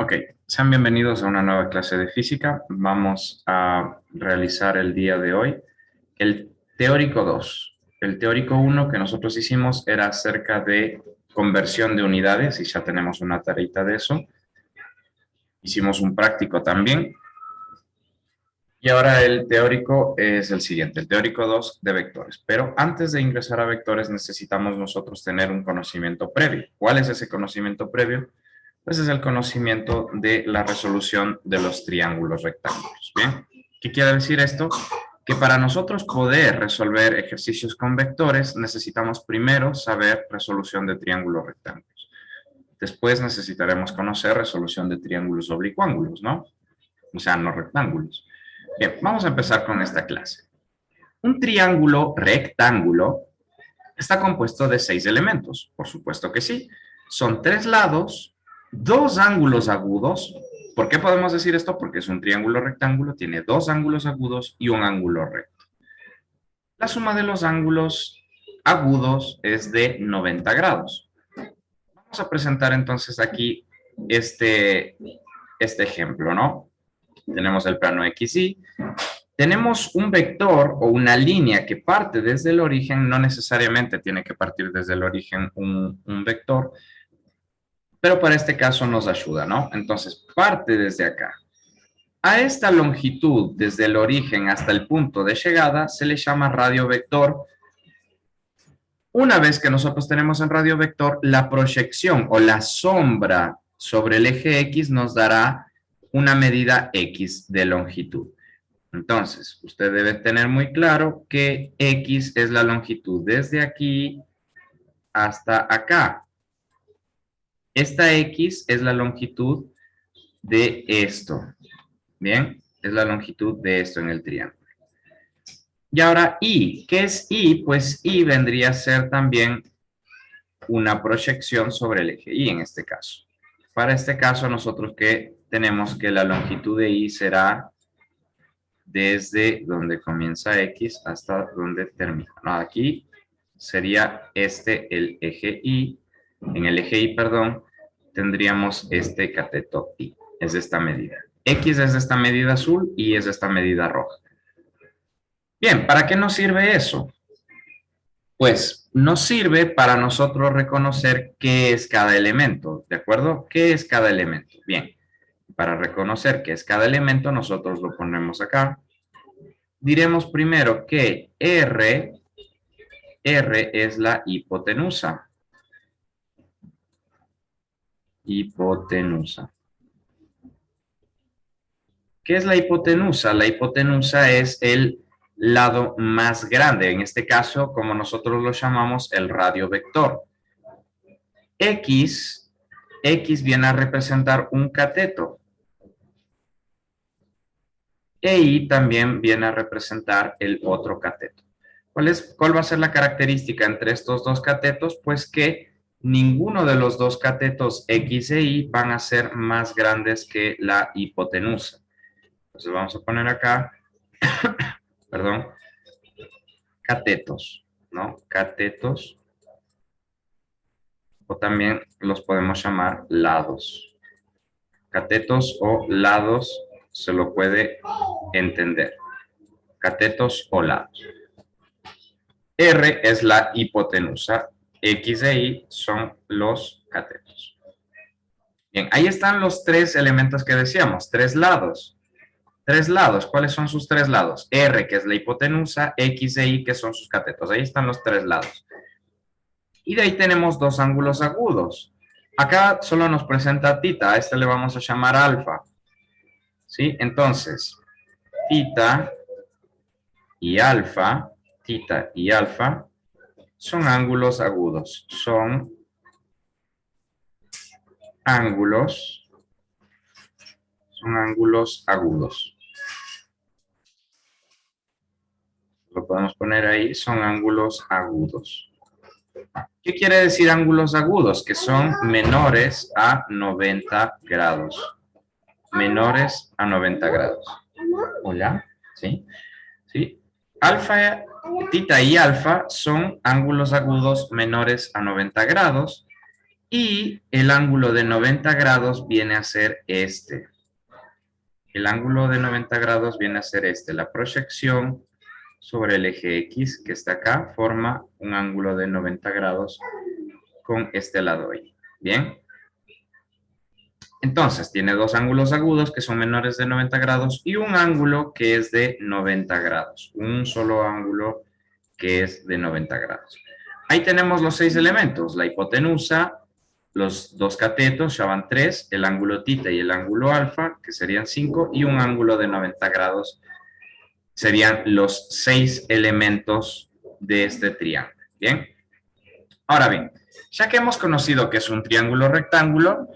Ok, sean bienvenidos a una nueva clase de física. Vamos a realizar el día de hoy el teórico 2. El teórico 1 que nosotros hicimos era acerca de conversión de unidades y ya tenemos una tareita de eso. Hicimos un práctico también. Y ahora el teórico es el siguiente, el teórico 2 de vectores. Pero antes de ingresar a vectores necesitamos nosotros tener un conocimiento previo. ¿Cuál es ese conocimiento previo? Pues es el conocimiento de la resolución de los triángulos rectángulos. ¿Bien? ¿Qué quiere decir esto? Que para nosotros poder resolver ejercicios con vectores necesitamos primero saber resolución de triángulos rectángulos. Después necesitaremos conocer resolución de triángulos oblicuángulos, ¿no? O sea, no rectángulos. Bien, vamos a empezar con esta clase. Un triángulo rectángulo está compuesto de 6 elementos, por supuesto que sí. Son 3 lados, 2 ángulos agudos. ¿Por qué podemos decir esto? Porque es un triángulo rectángulo, tiene 2 ángulos agudos y un ángulo recto. La suma de los ángulos agudos es de 90 grados. Vamos a presentar entonces aquí este ejemplo, ¿no? Tenemos el plano XY. Tenemos un vector o una línea que parte desde el origen, no necesariamente tiene que partir desde el origen un vector, pero para este caso nos ayuda, ¿no? Entonces, parte desde acá. A esta longitud, desde el origen hasta el punto de llegada, se le llama radio vector. Una vez que nosotros tenemos en radio vector, la proyección o la sombra sobre el eje X nos dará una medida X de longitud. Entonces, usted debe tener muy claro que X es la longitud desde aquí hasta acá. Esta X es la longitud de esto. Bien, es la longitud de esto en el triángulo. Y ahora Y. ¿Qué es Y? Pues Y vendría a ser también una proyección sobre el eje Y en este caso. Para este caso, nosotros que tenemos que la longitud de Y será desde donde comienza X hasta donde termina. No, aquí sería el eje Y. En el eje Y, perdón, tendríamos este cateto Y. Es de esta medida. X es de esta medida azul y es de esta medida roja. Bien, ¿para qué nos sirve eso? Pues nos sirve para nosotros reconocer qué es cada elemento, ¿de acuerdo? ¿Qué es cada elemento? Bien, para reconocer qué es cada elemento, nosotros lo ponemos acá. Diremos primero que R es la hipotenusa. Hipotenusa. ¿Qué es la hipotenusa? La hipotenusa es el lado más grande, en este caso, como nosotros lo llamamos, el radio vector. X viene a representar un cateto. E Y también viene a representar el otro cateto. ¿Cuál va a ser la característica entre estos dos catetos? Pues que ninguno de los dos catetos X e Y van a ser más grandes que la hipotenusa. Entonces vamos a poner acá, perdón, catetos, ¿no? Catetos, o también los podemos llamar lados. Catetos o lados se lo puede entender. Catetos o lados. R es la hipotenusa, X e Y son los catetos. Bien, ahí están los 3 elementos que decíamos, 3 lados. 3 lados, ¿cuáles son sus 3 lados? R, que es la hipotenusa, X e Y, que son sus catetos. Ahí están los 3 lados. Y de ahí tenemos 2 ángulos agudos. Acá solo nos presenta tita, a este le vamos a llamar alfa. ¿Sí? Entonces, tita y alfa son ángulos agudos. Son ángulos agudos. Lo podemos poner ahí, son ángulos agudos. ¿Qué quiere decir ángulos agudos? Que son menores a 90 grados. Menores a 90 grados. ¿Hola? ¿Sí? ¿Sí? Alfa, tita y alfa son ángulos agudos menores a 90 grados. Y el ángulo de 90 grados viene a ser este. El ángulo de 90 grados viene a ser este. La proyección sobre el eje X que está acá forma un ángulo de 90 grados con este lado Y. Bien. Entonces, tiene dos ángulos agudos que son menores de 90 grados y un ángulo que es de 90 grados. Un solo ángulo que es de 90 grados. Ahí tenemos los 6 elementos. La hipotenusa, los dos catetos, ya van 3, el ángulo tita y el ángulo alfa, que serían 5, y un ángulo de 90 grados serían los 6 elementos de este triángulo. Bien. Ahora bien, ya que hemos conocido que es un triángulo rectángulo,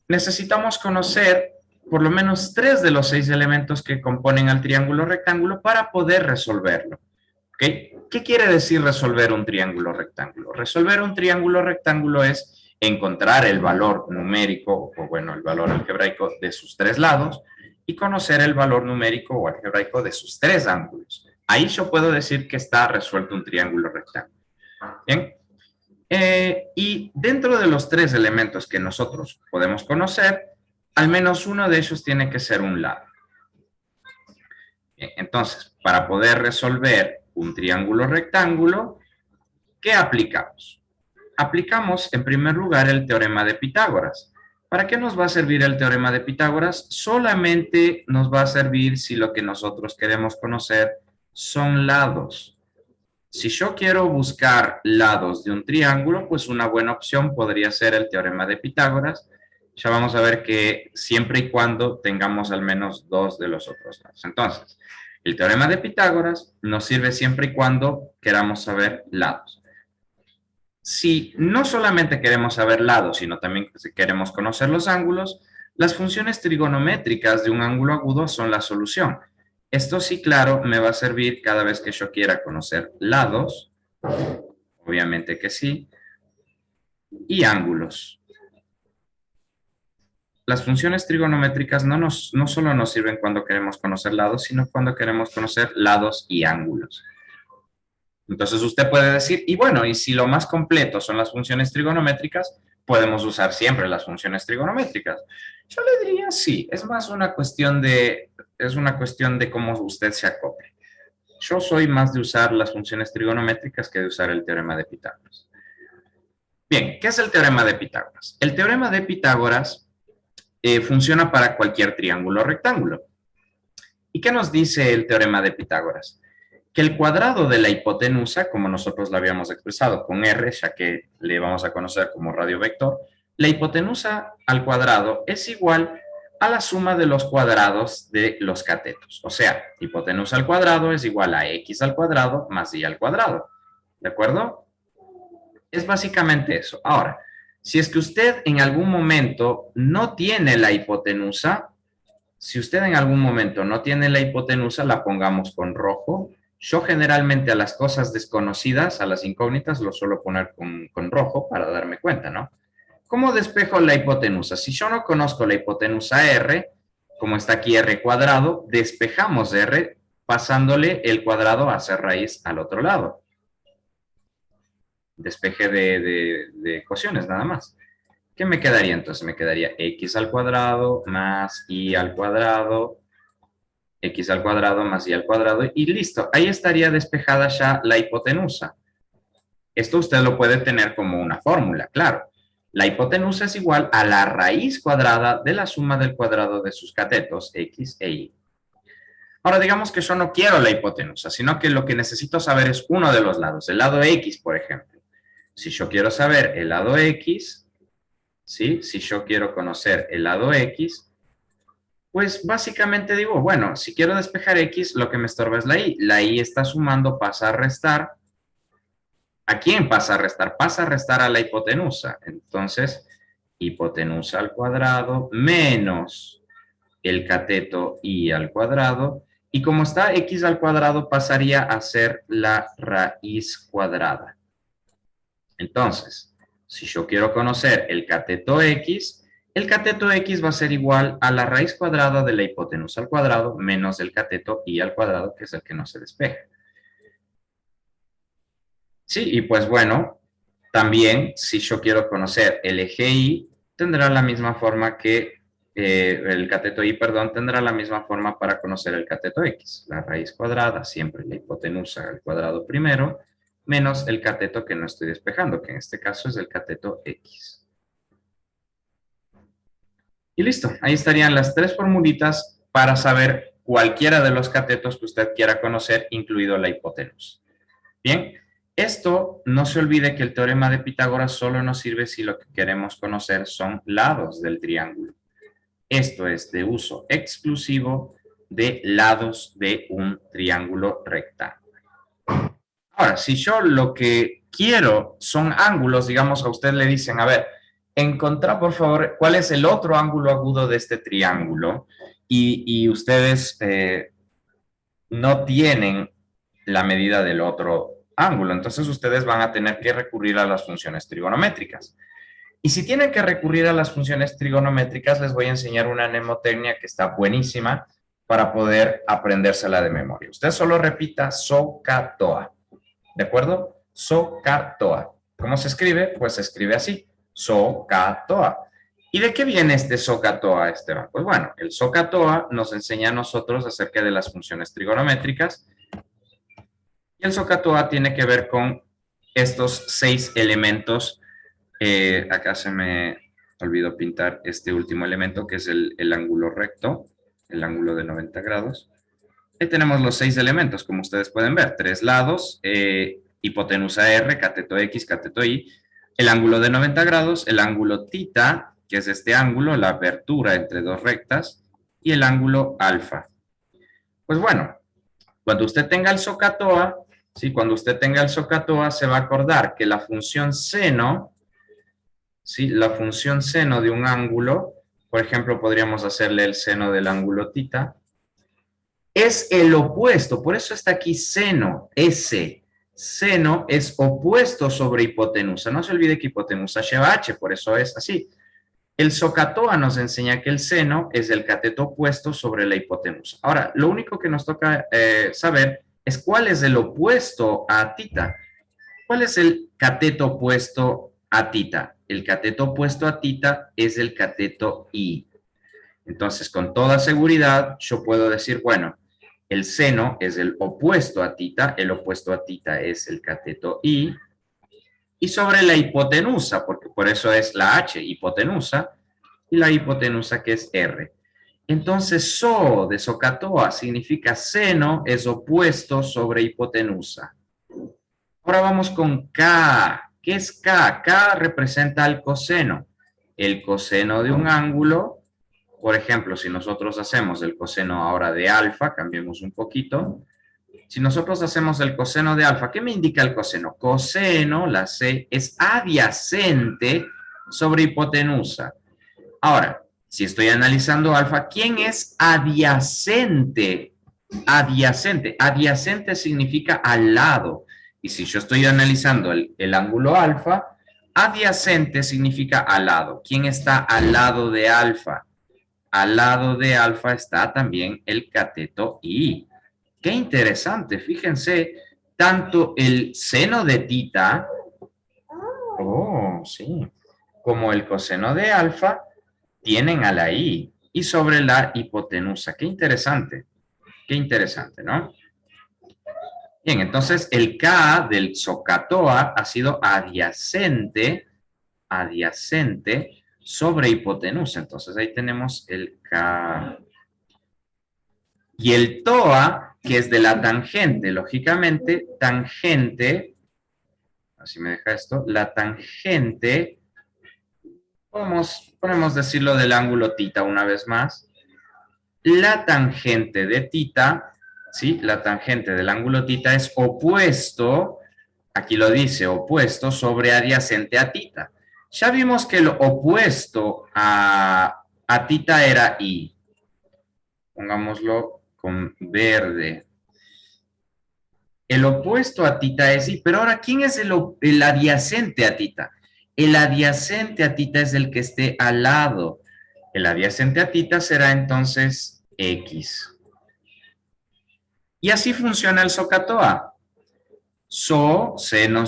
necesitamos conocer por lo menos 3 de los 6 elementos que componen al triángulo rectángulo para poder resolverlo. ¿Okay? ¿Qué quiere decir resolver un triángulo rectángulo? Resolver un triángulo rectángulo es encontrar el valor numérico, o bueno, el valor algebraico de sus 3 lados y conocer el valor numérico o algebraico de sus 3 ángulos. Ahí yo puedo decir que está resuelto un triángulo rectángulo. ¿Bien? Y dentro de los 3 elementos que nosotros podemos conocer, al menos uno de ellos tiene que ser un lado. Bien, entonces, para poder resolver un triángulo rectángulo, ¿qué aplicamos? Aplicamos en primer lugar el teorema de Pitágoras. ¿Para qué nos va a servir el teorema de Pitágoras? Solamente nos va a servir si lo que nosotros queremos conocer son lados. Si yo quiero buscar lados de un triángulo, pues una buena opción podría ser el teorema de Pitágoras. Ya vamos a ver que siempre y cuando tengamos al menos 2 de los otros lados. Entonces, el teorema de Pitágoras nos sirve siempre y cuando queramos saber lados. Si no solamente queremos saber lados, sino también si queremos conocer los ángulos, las funciones trigonométricas de un ángulo agudo son la solución. Esto sí, claro, me va a servir cada vez que yo quiera conocer lados, obviamente que sí, y ángulos. Las funciones trigonométricas no solo nos sirven cuando queremos conocer lados, sino cuando queremos conocer lados y ángulos. Entonces usted puede decir, y bueno, y si lo más completo son las funciones trigonométricas, podemos usar siempre las funciones trigonométricas. Yo le diría sí, es más una cuestión de cómo usted se acople. Yo soy más de usar las funciones trigonométricas que de usar el teorema de Pitágoras. Bien, ¿qué es el teorema de Pitágoras? El teorema de Pitágoras funciona para cualquier triángulo o rectángulo. ¿Y qué nos dice el teorema de Pitágoras? Que el cuadrado de la hipotenusa, como nosotros lo habíamos expresado con R, ya que le vamos a conocer como radio vector, la hipotenusa al cuadrado es igual a la suma de los cuadrados de los catetos. O sea, hipotenusa al cuadrado es igual a x al cuadrado más y al cuadrado. ¿De acuerdo? Es básicamente eso. Ahora, si es que usted en algún momento no tiene la hipotenusa, si usted en algún momento no tiene la hipotenusa, la pongamos con rojo. Yo generalmente a las cosas desconocidas, a las incógnitas, lo suelo poner con rojo para darme cuenta, ¿no? ¿Cómo despejo la hipotenusa? Si yo no conozco la hipotenusa R, como está aquí R cuadrado, despejamos R pasándole el cuadrado a hacer raíz al otro lado. Despeje de ecuaciones nada más. ¿Qué me quedaría entonces? Me quedaría x al cuadrado más y al cuadrado, x al cuadrado más y al cuadrado, y listo. Ahí estaría despejada ya la hipotenusa. Esto usted lo puede tener como una fórmula, claro. La hipotenusa es igual a la raíz cuadrada de la suma del cuadrado de sus catetos, x e y. Ahora digamos que yo no quiero la hipotenusa, sino que lo que necesito saber es uno de los lados, el lado x, por ejemplo. Si yo quiero saber el lado x, ¿sí? Si yo quiero conocer el lado x, pues básicamente digo, bueno, si quiero despejar x, lo que me estorba es la y. La y está sumando, pasa a restar. ¿A quién pasa a restar? Pasa a restar a la hipotenusa. Entonces, hipotenusa al cuadrado menos el cateto y al cuadrado. Y como está x al cuadrado, pasaría a ser la raíz cuadrada. Entonces, si yo quiero conocer el cateto x va a ser igual a la raíz cuadrada de la hipotenusa al cuadrado menos el cateto y al cuadrado, que es el que no se despeja. Sí, y pues bueno, También, si yo quiero conocer el eje Y, tendrá la misma forma que el cateto Y, perdón, tendrá la misma forma para conocer el cateto X. La raíz cuadrada, siempre la hipotenusa al cuadrado primero, menos el cateto que no estoy despejando, que en este caso es el cateto X. Y listo, ahí estarían las tres formulitas para saber cualquiera de los catetos que usted quiera conocer, incluido la hipotenusa. Bien, esto no se olvide que el teorema de Pitágoras solo nos sirve si lo que queremos conocer son lados del triángulo. Esto es de uso exclusivo de lados de un triángulo rectángulo. Ahora, si yo lo que quiero son ángulos, digamos, a usted le dicen, a ver, encontrá por favor cuál es el otro ángulo agudo de este triángulo y ustedes no tienen la medida del otro ángulo. Entonces ustedes van a tener que recurrir a las funciones trigonométricas. Y si tienen que recurrir a las funciones trigonométricas, les voy a enseñar una mnemotecnia que está buenísima para poder aprendérsela de memoria. Usted solo repita SOHCAHTOA. ¿De acuerdo? SOHCAHTOA. ¿Cómo se escribe? Pues se escribe así. SOHCAHTOA. ¿Y de qué viene este SOHCAHTOA, Esteban? Pues bueno, el SOHCAHTOA nos enseña a nosotros acerca de las funciones trigonométricas. Y el SOHCAHTOA tiene que ver con estos 6 elementos. Acá se me olvidó pintar este último elemento, que es el ángulo recto, el ángulo de 90 grados. Ahí tenemos los 6 elementos, como ustedes pueden ver. 3 lados, hipotenusa R, cateto X, cateto Y, el ángulo de 90 grados, el ángulo tita, que es este ángulo, la abertura entre dos rectas, y el ángulo alfa. Pues bueno, cuando usted tenga el SOHCAHTOA, ¿sí? Cuando usted tenga el SOHCAHTOA, se va a acordar que la función seno, ¿sí? La función seno de un ángulo, por ejemplo, podríamos hacerle el seno del ángulo tita, es el opuesto, por eso está aquí seno, S. Seno es opuesto sobre hipotenusa. No se olvide que hipotenusa lleva H, por eso es así. El SOHCAHTOA nos enseña que el seno es el cateto opuesto sobre la hipotenusa. Ahora, lo único que nos toca saber es cuál es el opuesto a tita. ¿Cuál es el cateto opuesto a tita? El cateto opuesto a tita es el cateto I. Entonces, con toda seguridad, yo puedo decir, bueno, el seno es el opuesto a tita, el opuesto a tita es el cateto I, y sobre la hipotenusa, porque por eso es la H, hipotenusa, y la hipotenusa que es R. Entonces, SO de SOHCAHTOA significa seno es opuesto sobre hipotenusa. Ahora vamos con K. ¿Qué es K? K representa el coseno. El coseno de un ángulo. Por ejemplo, si nosotros hacemos el coseno ahora de alfa, cambiemos un poquito. Si nosotros hacemos el coseno de alfa, ¿qué me indica el coseno? Coseno, la C, es adyacente sobre hipotenusa. Ahora, si estoy analizando alfa, ¿quién es adyacente? Adyacente. Adyacente significa al lado. Y si yo estoy analizando el ángulo alfa, adyacente significa al lado. ¿Quién está al lado de alfa? Al lado de alfa está también el cateto I. Qué interesante, fíjense, tanto el seno de tita, oh, sí, como el coseno de alfa tienen a la I y sobre la hipotenusa. Qué interesante, ¿no? Bien, entonces el K del SOHCAHTOA ha sido adyacente sobre hipotenusa. Entonces ahí tenemos el K. Y el TOA, que es de la tangente, lógicamente, tangente, así me deja esto, la tangente, podemos decirlo del ángulo tita una vez más. La tangente de tita, ¿sí? La tangente del ángulo tita es opuesto, aquí lo dice, opuesto sobre adyacente a tita. Ya vimos que lo opuesto a tita era I. Pongámoslo con verde. El opuesto a tita es I, pero ahora, ¿quién es el adyacente a tita? El adyacente a tita es el que esté al lado. El adyacente a tita será entonces X. Y así funciona el SOHCAHTOA. seno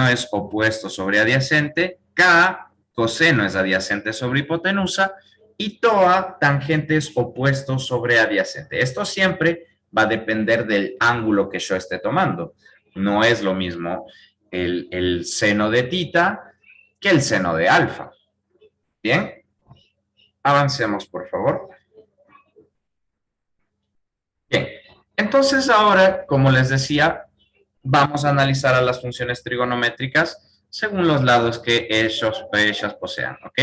es opuesto sobre adyacente, K, coseno es adyacente sobre hipotenusa, y TOA, tangente es opuesto sobre adyacente. Esto siempre va a depender del ángulo que yo esté tomando. No es lo mismo el seno de tita que el seno de alfa. Bien, avancemos por favor. Bien, entonces ahora, como les decía, vamos a analizar a las funciones trigonométricas según los lados que ellas posean, ¿ok?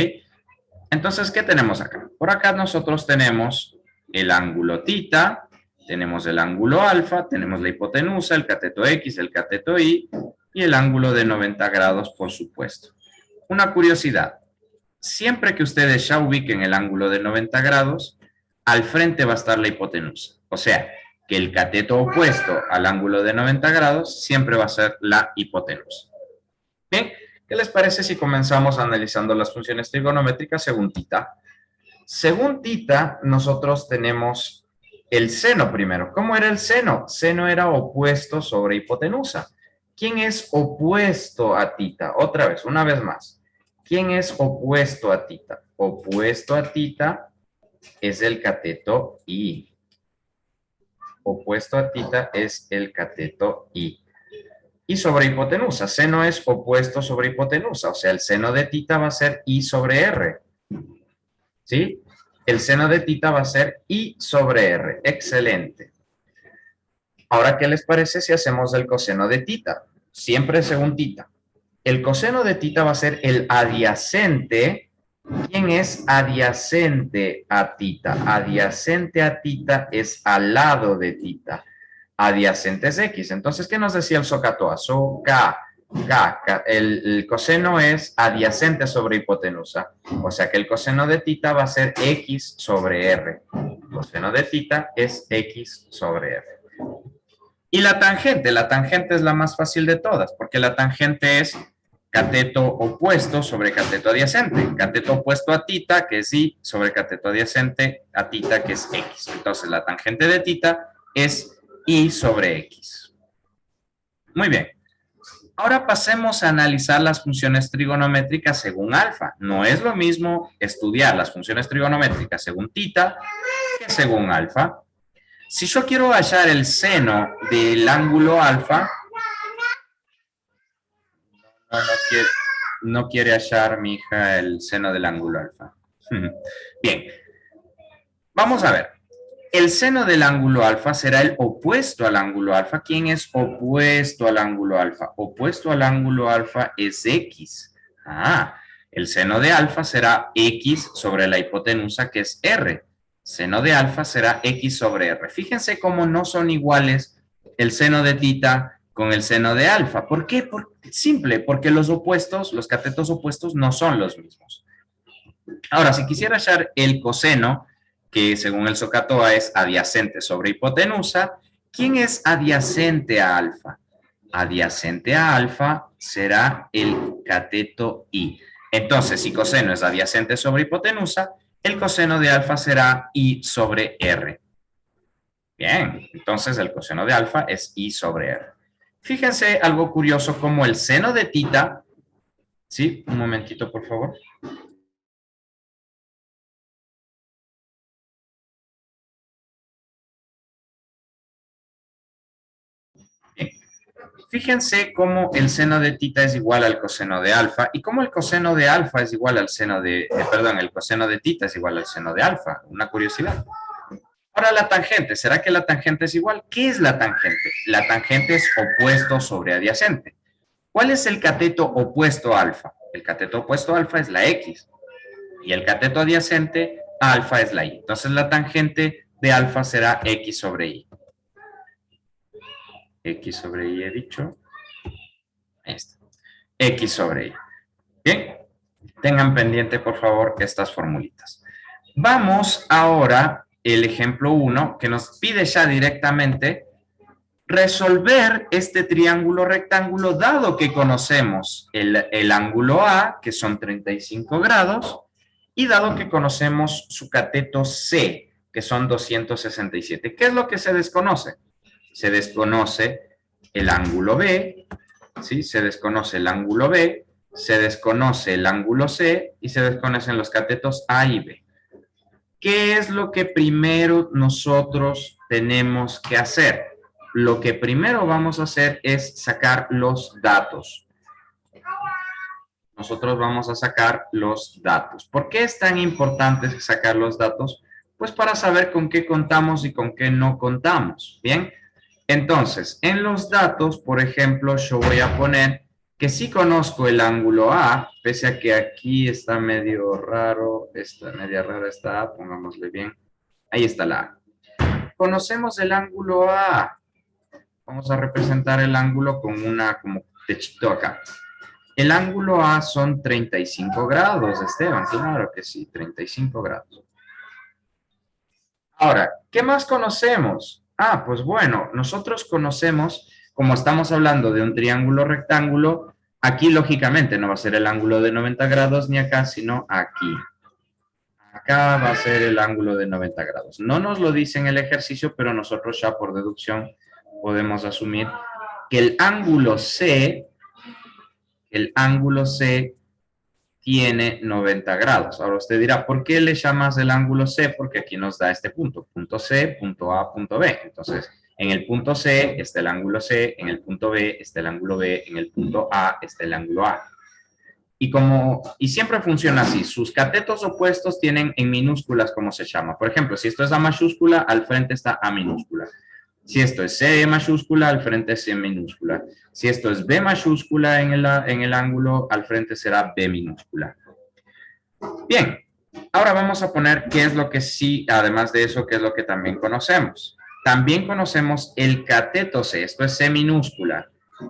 Entonces, ¿qué tenemos acá? Por acá nosotros tenemos el ángulo tita, tenemos el ángulo alfa, tenemos la hipotenusa, el cateto X, el cateto Y y el ángulo de 90 grados, por supuesto. Una curiosidad, siempre que ustedes ya ubiquen el ángulo de 90 grados, al frente va a estar la hipotenusa. O sea, que el cateto opuesto al ángulo de 90 grados siempre va a ser la hipotenusa. Bien, ¿qué les parece si comenzamos analizando las funciones trigonométricas según tita? Según tita, nosotros tenemos el seno primero. ¿Cómo era el seno? Seno era opuesto sobre hipotenusa. ¿Quién es opuesto a tita? Otra vez, una vez más. ¿Quién es opuesto a tita? Opuesto a tita es el cateto Y. Opuesto a tita es el cateto Y. Y sobre hipotenusa, seno es opuesto sobre hipotenusa, o sea, el seno de tita va a ser I sobre R. ¿Sí? El seno de tita va a ser I sobre R. Excelente. Ahora, ¿qué les parece si hacemos el coseno de tita? Siempre según tita. El coseno de tita va a ser el adyacente. ¿Quién es adyacente a tita? Adyacente a tita es al lado de tita. Adyacente es X. Entonces, ¿qué nos decía el SOHCAHTOA? El coseno es adyacente sobre hipotenusa. O sea que el coseno de tita va a ser X sobre R. El coseno de tita es X sobre R. Y la tangente es la más fácil de todas, porque la tangente es cateto opuesto sobre cateto adyacente. Cateto opuesto a tita, que es Y, sobre cateto adyacente a tita, que es X. Entonces, la tangente de tita es Y sobre X. Muy bien. Ahora pasemos a analizar las funciones trigonométricas según alfa. No es lo mismo estudiar las funciones trigonométricas según tita que según alfa. Si yo quiero hallar el seno del ángulo alfa, no quiere hallar mi hija el seno del ángulo alfa. Bien, vamos a ver. El seno del ángulo alfa será el opuesto al ángulo alfa. ¿Quién es opuesto al ángulo alfa? Opuesto al ángulo alfa es X. El seno de alfa será X sobre la hipotenusa, que es R. Seno de alfa será X sobre R. Fíjense cómo no son iguales el seno de tita con el seno de alfa. ¿Por qué? Simple, porque los opuestos, los catetos opuestos no son los mismos. Ahora, si quisiera hallar el coseno, que según el SOHCAHTOA es adyacente sobre hipotenusa, ¿quién es adyacente a alfa? Adyacente a alfa será el cateto Y. Entonces, si coseno es adyacente sobre hipotenusa, el coseno de alfa será I sobre R. Bien, entonces el coseno de alfa es I sobre R. Fíjense algo curioso como el seno de tita, ¿sí? Un momentito, por favor. Bien. Fíjense cómo el seno de tita es igual al coseno de alfa y cómo el coseno de alfa es igual al seno de, el coseno de tita es igual al seno de alfa. Una curiosidad. Ahora la tangente, ¿será que la tangente es igual? ¿Qué es la tangente? La tangente es opuesto sobre adyacente. ¿Cuál es el cateto opuesto a alfa? El cateto opuesto a alfa es la X y el cateto adyacente a alfa es la Y. Entonces la tangente de alfa será X sobre Y. X sobre Y he dicho. Esta. X sobre Y. Bien, tengan pendiente por favor estas formulitas. Vamos ahora el ejemplo 1 que nos pide ya directamente resolver este triángulo rectángulo dado que conocemos el ángulo A, que son 35 grados, y dado que conocemos su cateto C, que son 267. ¿Qué es lo que se desconoce? Se desconoce el ángulo B, ¿sí? Se desconoce el ángulo B, se desconoce el ángulo C y se desconocen los catetos A y B. ¿Qué es lo que primero nosotros tenemos que hacer? Lo que primero vamos a hacer es sacar los datos. Nosotros vamos a sacar los datos. ¿Por qué es tan importante sacar los datos? Pues para saber con qué contamos y con qué no contamos. Bien, entonces, en los datos, por ejemplo, yo voy a poner que sí conozco el ángulo A, pese a que aquí está medio raro, media rara está A, pongámosle bien. Ahí está la A. Conocemos el ángulo A. Vamos a representar el ángulo con una como techito acá. El ángulo A son 35 grados, Esteban. Claro que sí, 35 grados. Ahora, ¿qué más conocemos? Ah, pues bueno, nosotros conocemos, como estamos hablando de un triángulo rectángulo, aquí lógicamente no va a ser el ángulo de 90 grados ni acá, sino aquí. Acá va a ser el ángulo de 90 grados. No nos lo dice en el ejercicio, pero nosotros ya por deducción podemos asumir que el ángulo C tiene 90 grados. Ahora usted dirá, ¿por qué le llamas el ángulo C? Porque aquí nos da este punto, punto C, punto A, punto B. Entonces, en el punto C está el ángulo C, en el punto B está el ángulo B, en el punto A está el ángulo A. Y siempre funciona así, sus catetos opuestos tienen en minúsculas como se llama. Por ejemplo, si esto es A mayúscula, al frente está A minúscula. Si esto es C mayúscula, al frente es C minúscula. Si esto es B mayúscula en el ángulo, al frente será B minúscula. Bien, ahora vamos a poner qué es lo que sí, además de eso, qué es lo que también conocemos. También conocemos el cateto C, esto es C minúscula.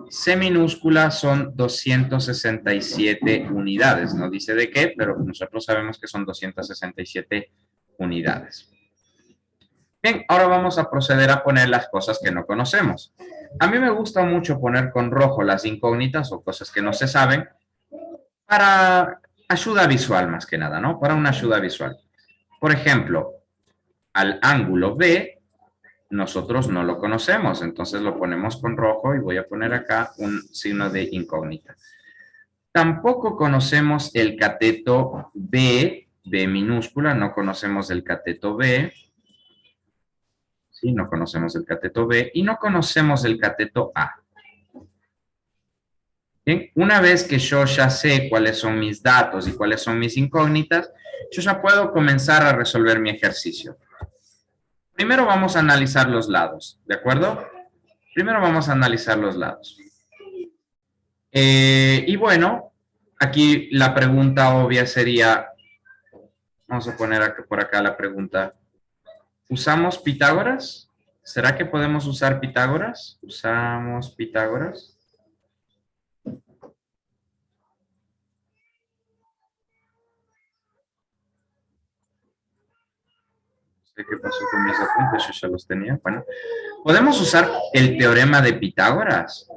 C minúscula son 267 unidades. No dice de qué, pero nosotros sabemos que son 267 unidades. Bien, ahora vamos a proceder a poner las cosas que no conocemos. A mí me gusta mucho poner con rojo las incógnitas o cosas que no se saben para ayuda visual más que nada, ¿no? Para una ayuda visual. Por ejemplo, al ángulo B nosotros no lo conocemos, entonces lo ponemos con rojo y voy a poner acá un signo de incógnita. Tampoco conocemos el cateto B, B minúscula, no conocemos el cateto B. Sí, no conocemos el cateto B y no conocemos el cateto A. Bien, una vez que yo ya sé cuáles son mis datos y cuáles son mis incógnitas, yo ya puedo comenzar a resolver mi ejercicio. Primero vamos a analizar los lados, ¿de acuerdo? Primero vamos a analizar los lados. Y bueno, aquí la pregunta obvia sería, vamos a poner por acá la pregunta, ¿usamos Pitágoras? ¿Será que podemos usar Pitágoras? ¿Usamos Pitágoras? ¿Qué pasó con mis apuntes? Yo ya los tenía. Bueno, ¿podemos usar el teorema de Pitágoras?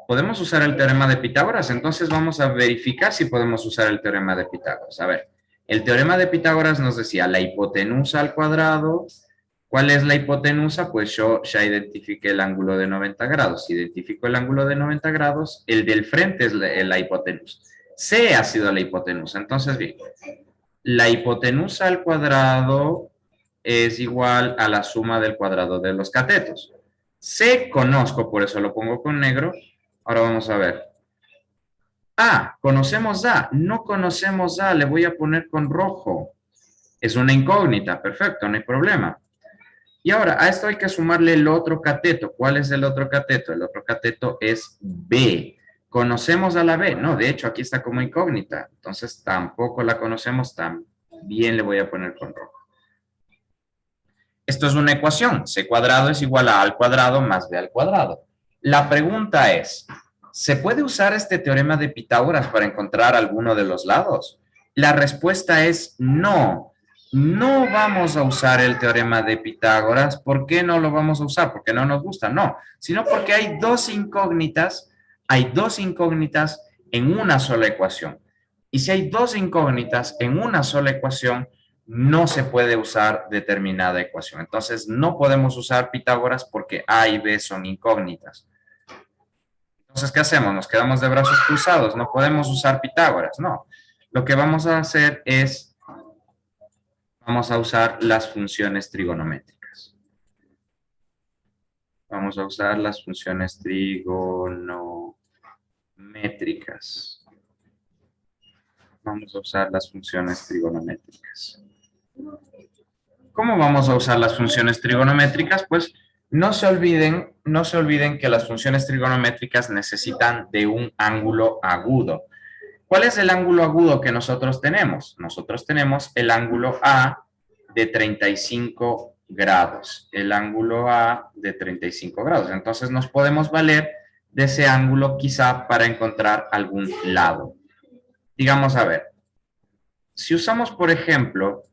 ¿Podemos usar el teorema de Pitágoras? Entonces vamos a verificar si podemos usar el teorema de Pitágoras. A ver, el teorema de Pitágoras nos decía la hipotenusa al cuadrado. ¿Cuál es la hipotenusa? Pues yo ya identifiqué el ángulo de 90 grados. Si identifico el ángulo de 90 grados, el del frente es la hipotenusa. C ha sido la hipotenusa. Entonces, bien, la hipotenusa al cuadrado es igual a la suma del cuadrado de los catetos. C conozco, por eso lo pongo con negro. Ahora vamos a ver. A, conocemos A. No conocemos A, le voy a poner con rojo. Es una incógnita, perfecto, no hay problema. Y ahora, a esto hay que sumarle el otro cateto. ¿Cuál es el otro cateto? El otro cateto es B. ¿Conocemos a la B? No, de hecho, aquí está como incógnita. Entonces, tampoco la conocemos, también le voy a poner con rojo. Esto es una ecuación. C cuadrado es igual a al cuadrado más B al cuadrado. La pregunta es, ¿se puede usar este teorema de Pitágoras para encontrar alguno de los lados? La respuesta es no. No vamos a usar el teorema de Pitágoras. ¿Por qué no lo vamos a usar? ¿Porque no nos gusta? No, sino porque hay dos incógnitas en una sola ecuación. Y si hay dos incógnitas en una sola ecuación, no se puede usar determinada ecuación. Entonces, no podemos usar Pitágoras porque A y B son incógnitas. Entonces, ¿qué hacemos? Nos quedamos de brazos cruzados, no podemos usar Pitágoras, no. Lo que vamos a hacer es, vamos a usar las funciones trigonométricas. Vamos a usar las funciones trigonométricas. Vamos a usar las funciones trigonométricas. ¿Cómo vamos a usar las funciones trigonométricas? Pues no se olviden que las funciones trigonométricas necesitan de un ángulo agudo. ¿Cuál es el ángulo agudo que nosotros tenemos? Nosotros tenemos el ángulo A de 35 grados. El ángulo A de 35 grados. Entonces nos podemos valer de ese ángulo quizá para encontrar algún lado. Digamos, a ver, si usamos, por ejemplo,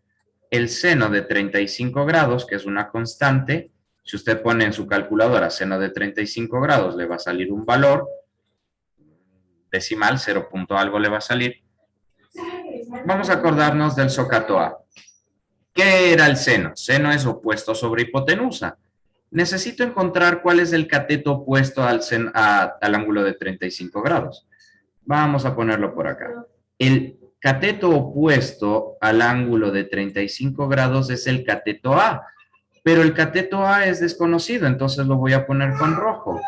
el seno de 35 grados, que es una constante, si usted pone en su calculadora seno de 35 grados, le va a salir un valor decimal, 0 punto algo le va a salir. Vamos a acordarnos del socato A. ¿Qué era el seno? Seno es opuesto sobre hipotenusa. Necesito encontrar cuál es el cateto opuesto al ángulo de 35 grados. Vamos a ponerlo por acá. El cateto opuesto al ángulo de 35 grados es el cateto A, pero el cateto A es desconocido, entonces lo voy a poner con rojo.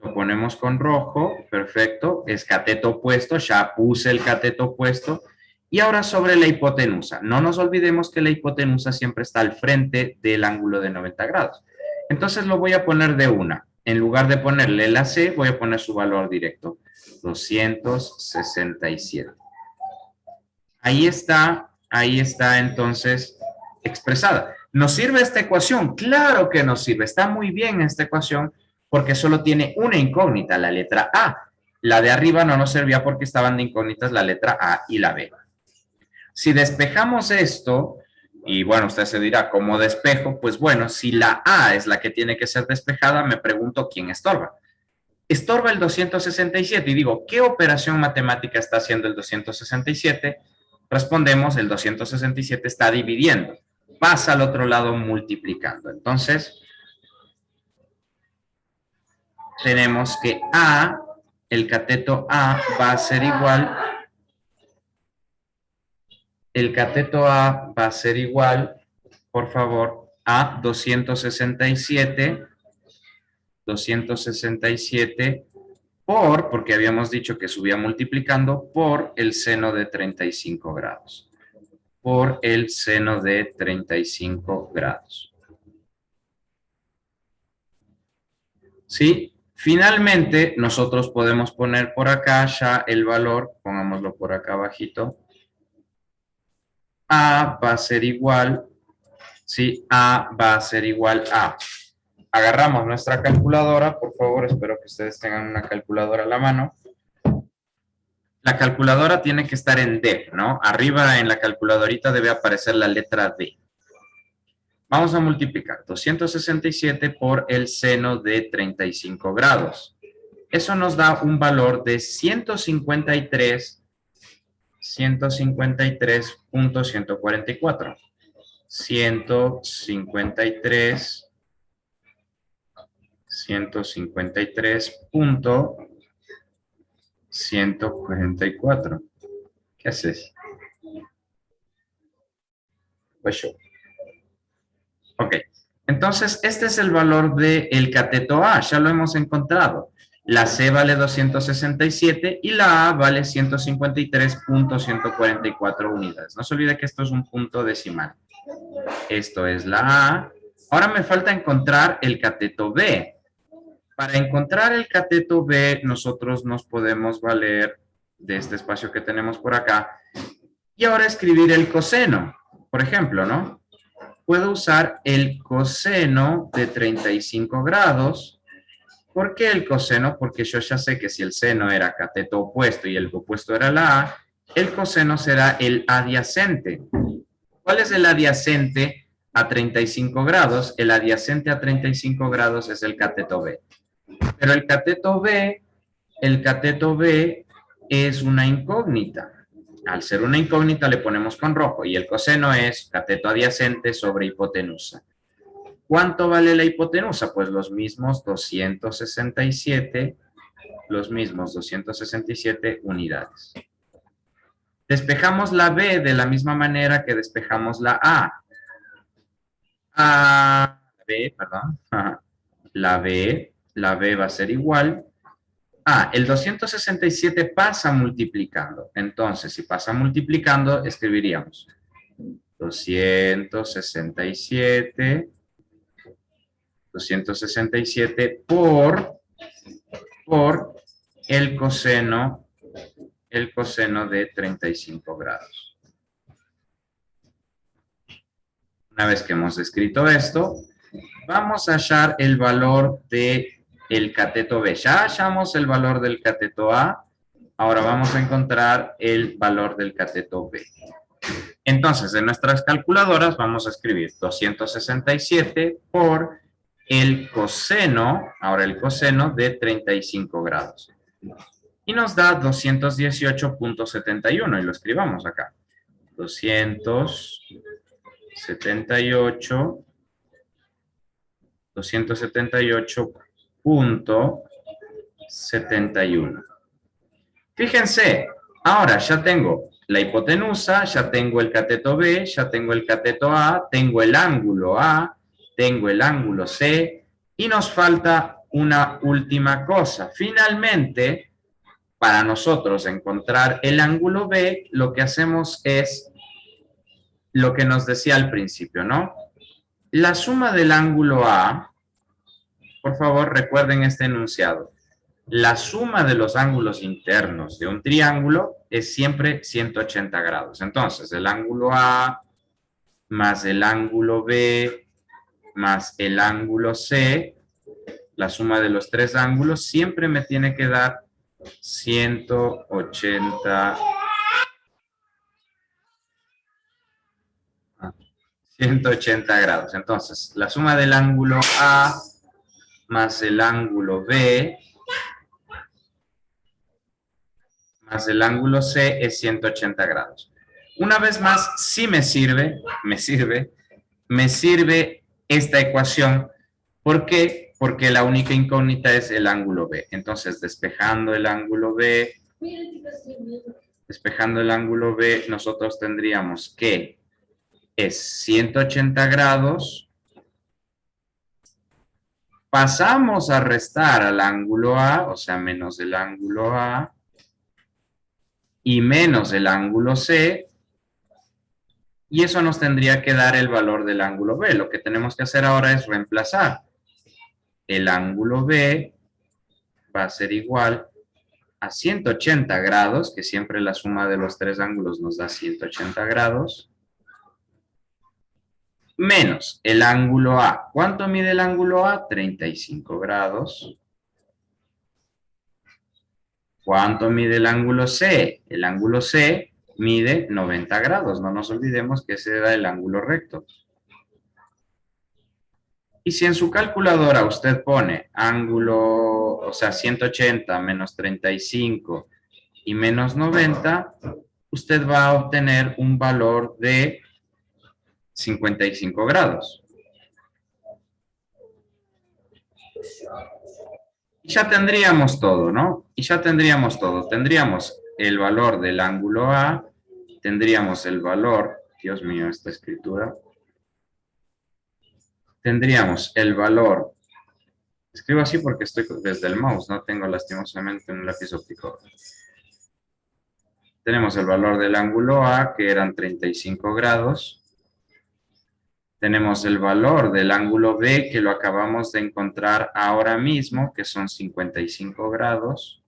Lo ponemos con rojo, perfecto, es cateto opuesto, ya puse el cateto opuesto. Y ahora sobre la hipotenusa. No nos olvidemos que la hipotenusa siempre está al frente del ángulo de 90 grados. Entonces lo voy a poner de una. En lugar de ponerle la C, voy a poner su valor directo. 267. Ahí está entonces expresada. ¿Nos sirve esta ecuación? Claro que nos sirve. Está muy bien esta ecuación porque solo tiene una incógnita, la letra A. La de arriba no nos servía porque estaban de incógnitas la letra A y la B. Si despejamos esto, y bueno, usted se dirá, ¿cómo despejo? Pues bueno, si la A es la que tiene que ser despejada, me pregunto quién estorba. Estorba el 267 y digo, ¿qué operación matemática está haciendo el 267? Respondemos, el 267 está dividiendo. Pasa al otro lado multiplicando. Entonces, tenemos que A, el cateto A va a ser igual, por favor, a 267 porque habíamos dicho que subía multiplicando, por el seno de 35 grados. Por el seno de 35 grados. ¿Sí? Finalmente, nosotros podemos poner por acá ya el valor, pongámoslo por acá abajito. A va a ser igual, ¿sí? A va a ser igual a. Agarramos nuestra calculadora, por favor, espero que ustedes tengan una calculadora a la mano. La calculadora tiene que estar en D, ¿no? Arriba en la calculadorita debe aparecer la letra D. Vamos a multiplicar 267 por el seno de 35 grados. Eso nos da un valor de 153.144. 153.144. ¿Qué haces? Pues yo. Ok, entonces este es el valor del cateto A, ya lo hemos encontrado. La C vale 267 y la A vale 153.144 unidades. No se olvide que esto es un punto decimal. Esto es la A. Ahora me falta encontrar el cateto B. Para encontrar el cateto B, nosotros nos podemos valer de este espacio que tenemos por acá. Y ahora escribir el coseno, por ejemplo, ¿no? Puedo usar el coseno de 35 grados. ¿Por qué el coseno? Porque yo ya sé que si el seno era cateto opuesto y el opuesto era la A, el coseno será el adyacente. ¿Cuál es el adyacente a 35 grados? El adyacente a 35 grados es el cateto B. Pero el cateto B es una incógnita. Al ser una incógnita le ponemos con rojo y el coseno es cateto adyacente sobre hipotenusa. ¿Cuánto vale la hipotenusa? Pues los mismos 267 los mismos 267 unidades. Despejamos la B de la misma manera que despejamos la A. La B va a ser igual. El 267 pasa multiplicando. Entonces, si pasa multiplicando, escribiríamos 267 por el coseno de 35 grados. Una vez que hemos escrito esto, vamos a hallar el valor del cateto B. Ya hallamos el valor del cateto A. Ahora vamos a encontrar el valor del cateto B. Entonces, en nuestras calculadoras vamos a escribir 267 por el coseno, ahora el coseno de 35 grados. Y nos da 218.71 y lo escribamos acá. 278.71. Fíjense, ahora ya tengo la hipotenusa, ya tengo el cateto B, ya tengo el cateto A, tengo el ángulo A, tengo el ángulo C, y nos falta una última cosa. Finalmente, para nosotros encontrar el ángulo B, lo que hacemos es lo que nos decía al principio, ¿no? La suma del ángulo A, por favor, recuerden este enunciado. La suma de los ángulos internos de un triángulo es siempre 180 grados. Entonces, el ángulo A más el ángulo B más el ángulo C, la suma de los tres ángulos siempre me tiene que dar 180 grados. Entonces, la suma del ángulo A más el ángulo B más el ángulo C es 180 grados. Una vez más, sí me sirve esta ecuación. ¿Por qué? Porque la única incógnita es el ángulo B. Entonces, despejando el ángulo B, nosotros tendríamos que es 180 grados. Pasamos a restar al ángulo A, o sea, menos el ángulo A, y menos el ángulo C, y eso nos tendría que dar el valor del ángulo B. Lo que tenemos que hacer ahora es reemplazar. El ángulo B va a ser igual a 180 grados, que siempre la suma de los tres ángulos nos da 180 grados, menos el ángulo A. ¿Cuánto mide el ángulo A? 35 grados. ¿Cuánto mide el ángulo C? El ángulo C mide 90 grados. No nos olvidemos que ese era el ángulo recto. Y si en su calculadora usted pone ángulo, o sea, 180 menos 35 y menos 90, usted va a obtener un valor de 55 grados. Y ya tendríamos todo, ¿no? Y ya tendríamos todo. Tendríamos el valor del ángulo A, tendríamos el valor, Dios mío, esta escritura, tendríamos el valor, escribo así porque estoy desde el mouse, no tengo lastimosamente un lápiz óptico. Tenemos el valor del ángulo A, que eran 35 grados. Tenemos el valor del ángulo B, que lo acabamos de encontrar ahora mismo, que son 55 grados.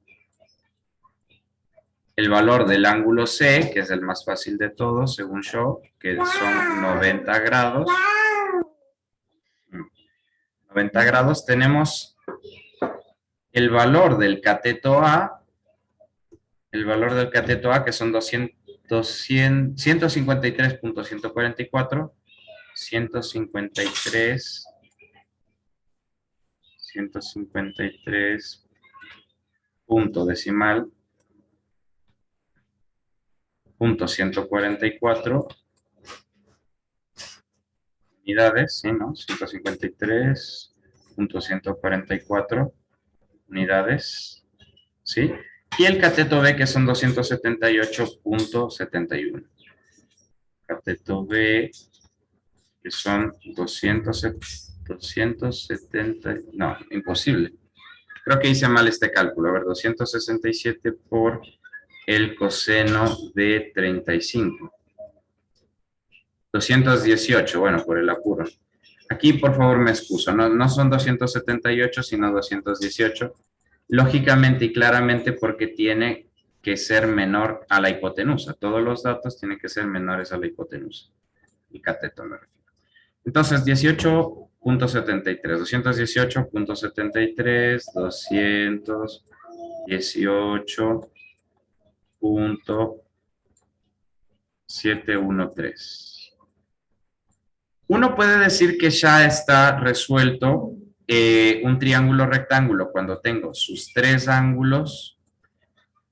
El valor del ángulo C, que es el más fácil de todos, según yo, que son 90 grados. 90 grados. Tenemos el valor del cateto A, que son 153.144, 153 punto decimal, punto 144 unidades, ¿sí, no? 153.144 unidades. ¿sí? Y el cateto B, que son 278.71. Cateto B, que son 270, no, imposible. Creo que hice mal este cálculo. A ver, 267 por el coseno de 35. 218, bueno, por el apuro. Aquí, por favor, me excuso. No son 278, sino 218. Lógicamente y claramente porque tiene que ser menor a la hipotenusa. Todos los datos tienen que ser menores a la hipotenusa. El cateto me refiero. Entonces, 18.73, 218.73, 218.713. Uno puede decir que ya está resuelto un triángulo rectángulo cuando tengo sus tres ángulos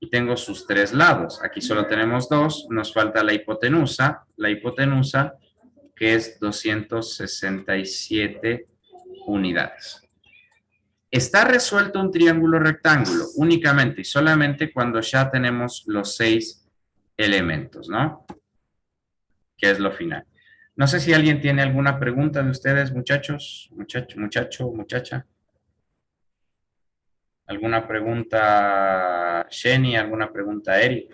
y tengo sus tres lados. Aquí solo tenemos dos, nos falta la hipotenusa que es 267 unidades. Está resuelto un triángulo rectángulo únicamente y solamente cuando ya tenemos los 6 elementos, ¿no? Que es lo final. No sé si alguien tiene alguna pregunta de ustedes, muchachos, muchacha. ¿Alguna pregunta, Jenny? ¿Alguna pregunta, Eric?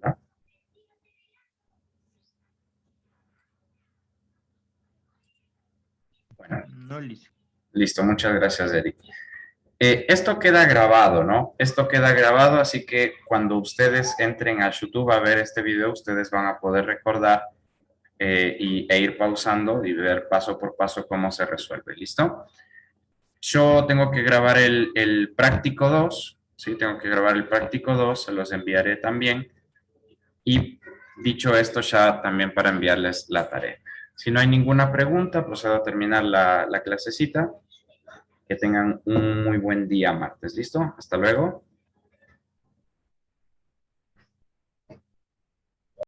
¿No? Bueno, No, listo. listo, muchas gracias, Eric. Esto queda grabado, ¿no? Esto queda grabado, así que cuando ustedes entren a YouTube a ver este video, ustedes van a poder recordar e ir pausando y ver paso por paso cómo se resuelve. ¿Listo? Yo tengo que grabar el práctico 2, ¿sí? Tengo que grabar el práctico 2, se los enviaré también. Y dicho esto, ya también para enviarles la tarea. Si no hay ninguna pregunta, procedo a terminar la clasecita. Que tengan un muy buen día martes. ¿Listo? Hasta luego.